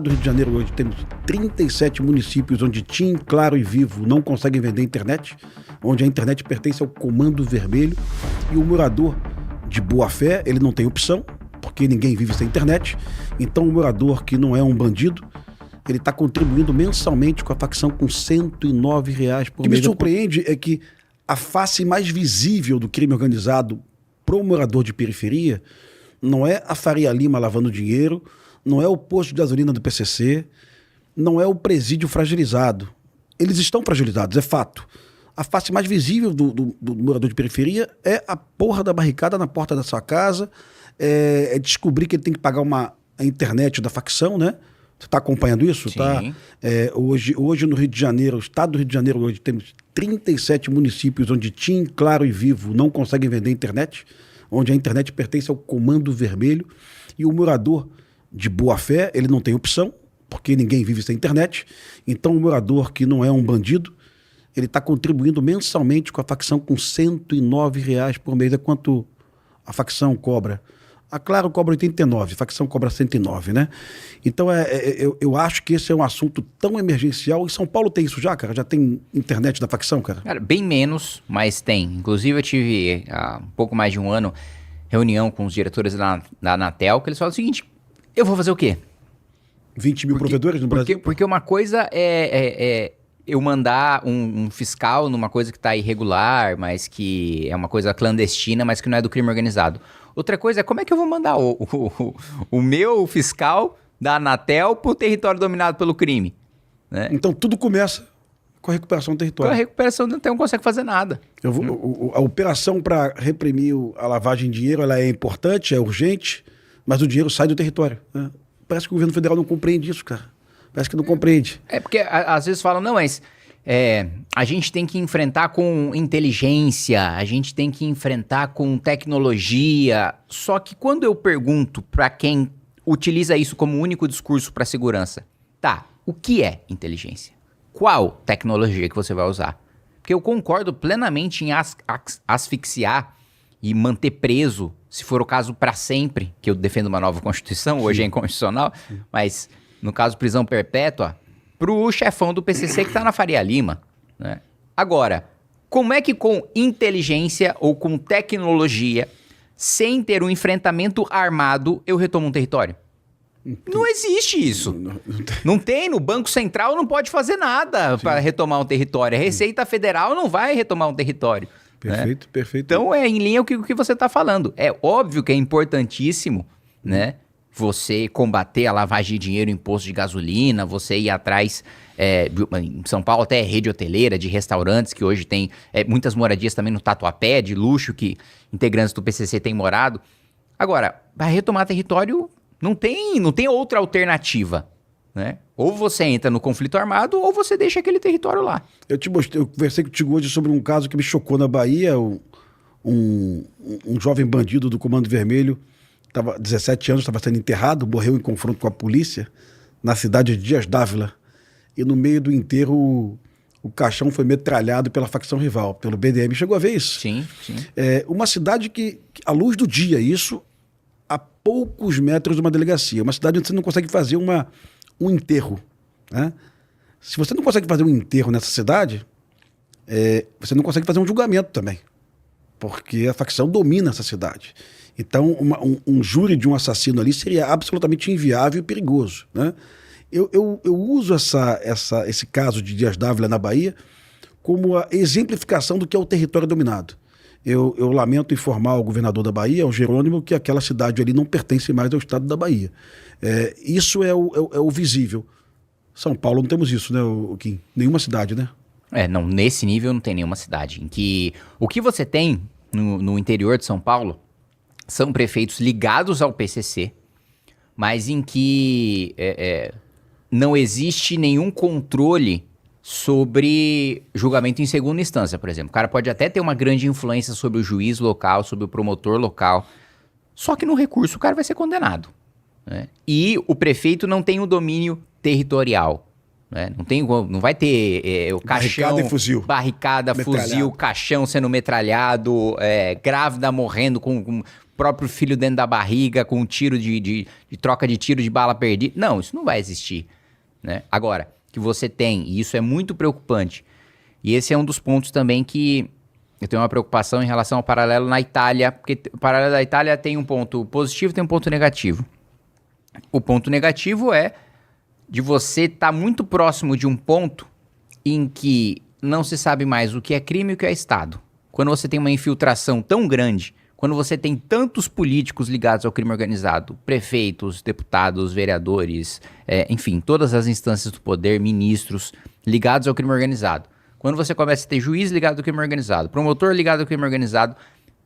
Do Rio de Janeiro hoje temos 37 municípios onde TIM, Claro e Vivo não conseguem vender internet, onde a internet pertence ao Comando Vermelho e o morador de boa fé, ele não tem opção, porque ninguém vive sem internet, então o morador que não é um bandido, ele está contribuindo mensalmente com a facção com R$109 por mês. O que me surpreende é que a face mais visível do crime organizado para o morador de periferia não é a Faria Lima lavando dinheiro, não é o posto de gasolina do PCC, não é o presídio fragilizado. Eles estão fragilizados, é fato. A face mais visível do morador de periferia é a porra da barricada na porta da sua casa, é descobrir que ele tem que pagar a internet da facção, né? Você está acompanhando isso? Sim. Tá? Hoje no Rio de Janeiro, o estado do Rio de Janeiro, hoje temos 37 municípios onde TIM, Claro e Vivo não conseguem vender internet, onde a internet pertence ao Comando Vermelho e o morador de boa fé, ele não tem opção, porque ninguém vive sem internet, então o morador que não é um bandido, ele está contribuindo mensalmente com a facção com R$109 por mês, é quanto a facção cobra. A Claro cobra 89, a facção cobra 109, né? Então eu acho que esse é um assunto tão emergencial. Em São Paulo tem isso já, cara? Já tem internet da facção, cara? Cara, bem menos, mas tem. Inclusive eu tive há um pouco mais de um ano reunião com os diretores da Anatel, que eles falam o seguinte: eu vou fazer o quê? 20 mil provedores no Brasil? Porque uma coisa é eu mandar um fiscal numa coisa que está irregular, mas que é uma coisa clandestina, mas que não é do crime organizado. Outra coisa é como é que eu vou mandar o meu fiscal da Anatel para o território dominado pelo crime, né? Então tudo começa com a recuperação do território. Com a recuperação do território não consegue fazer nada. A operação para reprimir a lavagem de dinheiro, ela é importante, é urgente, mas o dinheiro sai do território, né? Parece que o governo federal não compreende isso, cara. Parece que não compreende. É porque às vezes falam, não, mas a gente tem que enfrentar com inteligência, a gente tem que enfrentar com tecnologia. Só que quando eu pergunto para quem utiliza isso como único discurso para segurança, tá, o que é inteligência? Qual tecnologia que você vai usar? Porque eu concordo plenamente em asfixiar e manter preso, se for o caso, para sempre, que eu defendo uma nova Constituição, hoje é inconstitucional, mas no caso prisão perpétua, pro chefão do PCC que tá na Faria Lima, né? Agora, como é que com inteligência ou com tecnologia, sem ter um enfrentamento armado, eu retomo um território? Não existe isso. Não tem. No Banco Central não pode fazer nada para retomar um território. A Receita Federal não vai retomar um território. Perfeito, né? Perfeito. Então é em linha com o que você está falando. É óbvio que é importantíssimo, né? Você combater a lavagem de dinheiro, imposto de gasolina, você ir atrás, em São Paulo até rede hoteleira, de restaurantes, que hoje tem muitas moradias também no Tatuapé, de luxo, que integrantes do PCC têm morado. Agora, para retomar território, não tem outra alternativa, né? Ou você entra no conflito armado, ou você deixa aquele território lá. Eu conversei contigo hoje sobre um caso que me chocou na Bahia, um jovem bandido do Comando Vermelho, 17 anos, estava sendo enterrado, morreu em confronto com a polícia na cidade de Dias Dávila. E no meio do enterro, o caixão foi metralhado pela facção rival, pelo BDM. Chegou a ver isso? Sim, sim. Uma cidade que, à luz do dia, isso, a poucos metros de uma delegacia. Uma cidade onde você não consegue fazer um enterro, né? Se você não consegue fazer um enterro nessa cidade, você não consegue fazer um julgamento também, porque a facção domina essa cidade. Então, um júri de um assassino ali seria absolutamente inviável e perigoso, né? Eu uso esse caso de Dias Dávila na Bahia como a exemplificação do que é o território dominado. Eu lamento informar ao governador da Bahia, ao Jerônimo, que aquela cidade ali não pertence mais ao estado da Bahia. Isso é o visível. São Paulo não temos isso, né, Kim? Nenhuma cidade, né? Não, nesse nível não tem nenhuma cidade. Em que o que você tem no interior de São Paulo são prefeitos ligados ao PCC, mas em que não existe nenhum controle sobre julgamento em segunda instância, por exemplo. O cara pode até ter uma grande influência sobre o juiz local, sobre o promotor local, só que no recurso o cara vai ser condenado, né? E o prefeito não tem o domínio territorial. Né? Não vai ter o caixão, Barricada e fuzil. barricada, fuzil, caixão sendo metralhado, grávida morrendo com o próprio filho dentro da barriga, com um tiro de troca de tiro de bala perdida. Não, isso não vai existir. Né? Agora, que você tem, e isso é muito preocupante, e esse é um dos pontos também que eu tenho uma preocupação em relação ao paralelo na Itália, porque o paralelo da Itália tem um ponto positivo e tem um ponto negativo. O ponto negativo é de você estar muito próximo de um ponto em que não se sabe mais o que é crime e o que é Estado. Quando você tem uma infiltração tão grande, quando você tem tantos políticos ligados ao crime organizado, prefeitos, deputados, vereadores, enfim, todas as instâncias do poder, ministros ligados ao crime organizado. Quando você começa a ter juiz ligado ao crime organizado, promotor ligado ao crime organizado,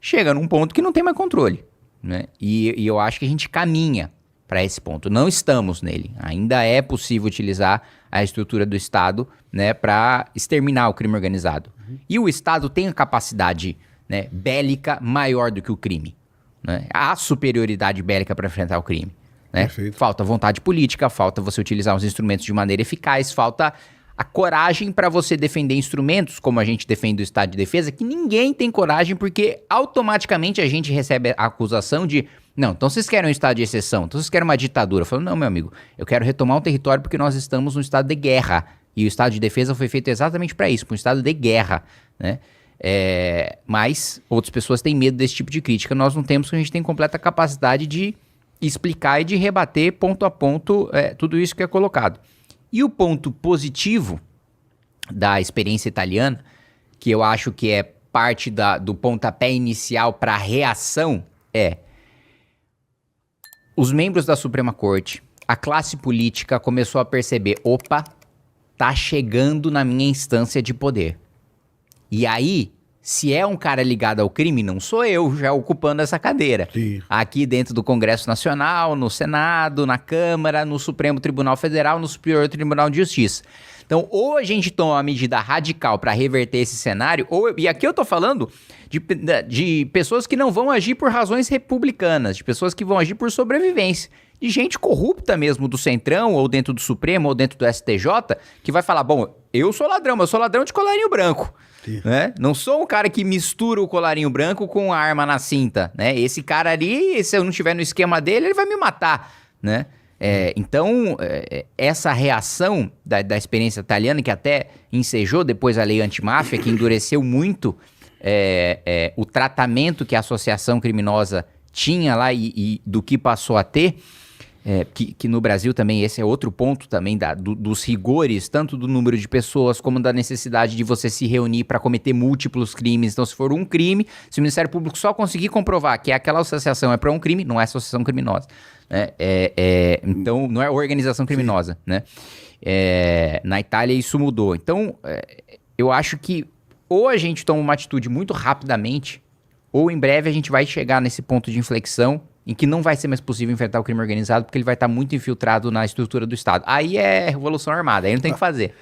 chega num ponto que não tem mais controle. Né? E eu acho que a gente caminha para esse ponto. Não estamos nele. Ainda é possível utilizar a estrutura do Estado, né, para exterminar o crime organizado. E o Estado tem a capacidade, né, bélica maior do que o crime. Né? Há superioridade bélica para enfrentar o crime. Né? Falta vontade política, falta você utilizar os instrumentos de maneira eficaz, falta a coragem para você defender instrumentos, como a gente defende o Estado de Defesa, que ninguém tem coragem, porque automaticamente a gente recebe a acusação de não, então vocês querem um estado de exceção, então vocês querem uma ditadura. Eu falo, não, meu amigo, eu quero retomar um território porque nós estamos num estado de guerra. E o estado de defesa foi feito exatamente para isso, para um estado de guerra. Né? Mas outras pessoas têm medo desse tipo de crítica. Nós não temos, porque a gente tem completa capacidade de explicar e de rebater ponto a ponto tudo isso que é colocado. E o ponto positivo da experiência italiana, que eu acho que é parte do pontapé inicial para a reação, os membros da Suprema Corte, a classe política começou a perceber, opa, tá chegando na minha instância de poder. E aí, se é um cara ligado ao crime, não sou eu já ocupando essa cadeira. Sim. Aqui dentro do Congresso Nacional, no Senado, na Câmara, no Supremo Tribunal Federal, no Superior Tribunal de Justiça. Então, ou a gente toma uma medida radical para reverter esse cenário, e aqui eu tô falando de pessoas que não vão agir por razões republicanas, de pessoas que vão agir por sobrevivência, de gente corrupta mesmo do Centrão, ou dentro do Supremo, ou dentro do STJ, que vai falar, bom, eu sou ladrão, mas eu sou ladrão de colarinho branco. Né? Não sou um cara que mistura o colarinho branco com a arma na cinta. Né? Esse cara ali, se eu não estiver no esquema dele, ele vai me matar. Né? Então, essa reação da experiência italiana, que até ensejou depois a lei antimáfia, que endureceu muito o tratamento que a associação criminosa tinha lá e do que passou a ter, que no Brasil também esse é outro ponto também dos rigores, tanto do número de pessoas como da necessidade de você se reunir para cometer múltiplos crimes. Então, se for um crime, se o Ministério Público só conseguir comprovar que aquela associação é para um crime, não é associação criminosa. Né? Então, não é organização criminosa. Né? Na Itália isso mudou. Então, eu acho que ou a gente toma uma atitude muito rapidamente, ou em breve a gente vai chegar nesse ponto de inflexão em que não vai ser mais possível enfrentar o crime organizado porque ele vai estar muito infiltrado na estrutura do Estado. Aí é revolução armada, aí não tem o que fazer.